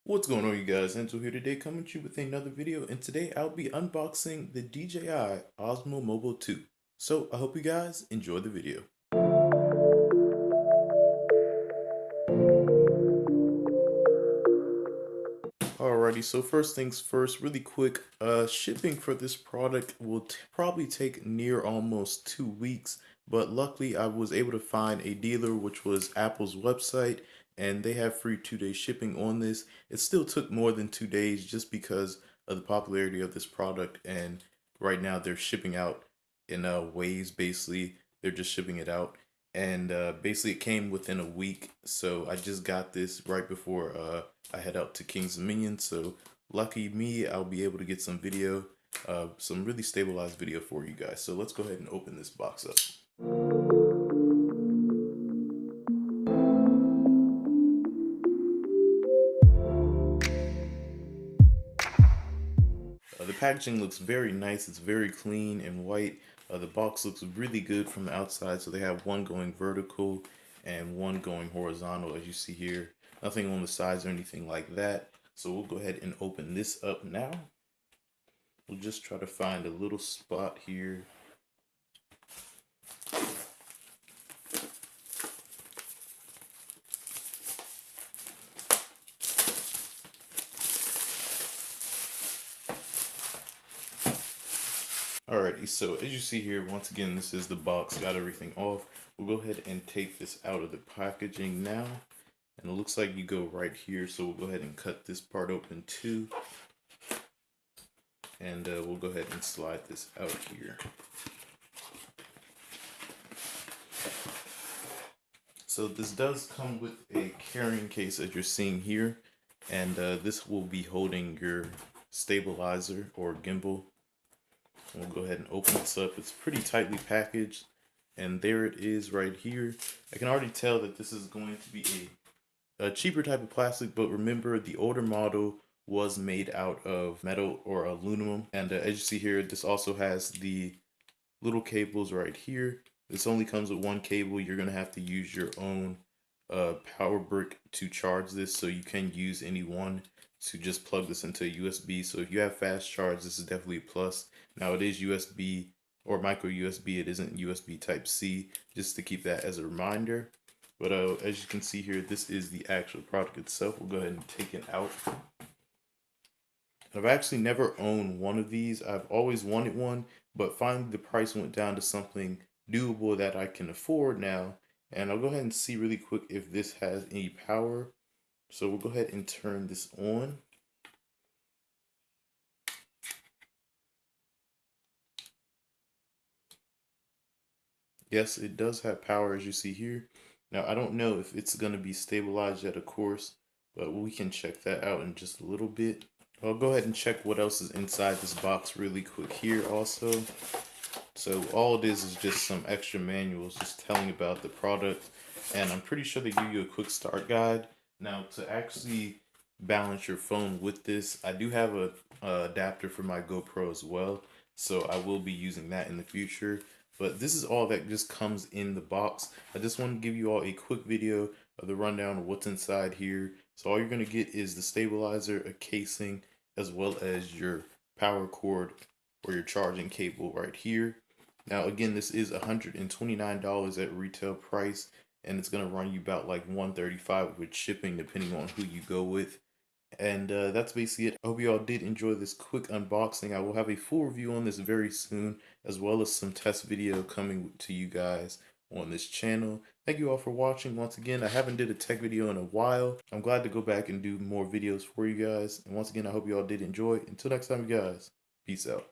What's going on, you guys? Angelo here today, coming to you with another video, and today I'll be unboxing the DJI Osmo Mobile 2. So I hope you guys enjoy the video. Alrighty, so first things first, really quick, shipping for this product will probably take near almost 2 weeks, but luckily I was able to find a dealer, which was Apple's website, and they have free 2-day shipping on this. It still took more than 2 days just because of the popularity of this product, and right now they're shipping out in waves. Basically they're just shipping it out, and basically it came within a week, so I just got this right before I head out to King's Dominion. So lucky me, I'll be able to get some video, some really stabilized video for you guys. So let's go ahead and open this box up. The packaging looks very nice. It's very clean and white. The box looks really good from the outside. So they have one going vertical and one going horizontal, as you see here. Nothing on the sides or anything like that. So we'll go ahead and open this up now. We'll just try to find a little spot here. Alrighty, so as you see here, once again, this is the box, got everything off. We'll go ahead and take this out of the packaging now. And it looks like you go right here, so we'll go ahead and cut this part open too. And we'll go ahead and slide this out here. So this does come with a carrying case, as you're seeing here. And this will be holding your stabilizer or gimbal. We'll go ahead and open this up. It's pretty tightly packaged, and there it is right here. I can already tell that this is going to be a cheaper type of plastic, but remember, the older model was made out of metal or aluminum. And as you see here, this also has the little cables right here. This only comes with one cable. You're gonna have to use your own power brick to charge this, so you can use any one to just plug this into a USB. So if you have fast charge, this is definitely a plus. Now it is USB or micro USB. It isn't USB type C, just to keep that as a reminder. But as you can see here, this is the actual product itself. We'll go ahead and take it out. I've actually never owned one of these. I've always wanted one, but finally the price went down to something doable that I can afford now. And I'll go ahead and see really quick if this has any power. So we'll go ahead and turn this on. Yes, it does have power, as you see here. Now, I don't know if it's going to be stabilized yet, of course, but we can check that out in just a little bit. I'll go ahead and check what else is inside this box really quick here also. So all it is just some extra manuals just telling about the product, and I'm pretty sure they give you a quick start guide. Now, to actually balance your phone with this, I do have a adapter for my GoPro as well, so I will be using that in the future. But this is all that just comes in the box. I just want to give you all a quick video of the rundown of what's inside here. So all you're going to get is the stabilizer, a casing, as well as your power cord or your charging cable right here. Now again, this is $129 at retail price, and it's going to run you about like $135 with shipping, depending on who you go with. And that's basically it. I hope you all did enjoy this quick unboxing. I will have a full review on this very soon, as well as some test video coming to you guys on this channel. Thank you all for watching. Once again, I haven't did a tech video in a while. I'm glad to go back and do more videos for you guys. And once again, I hope you all did enjoy. Until next time, you guys, peace out.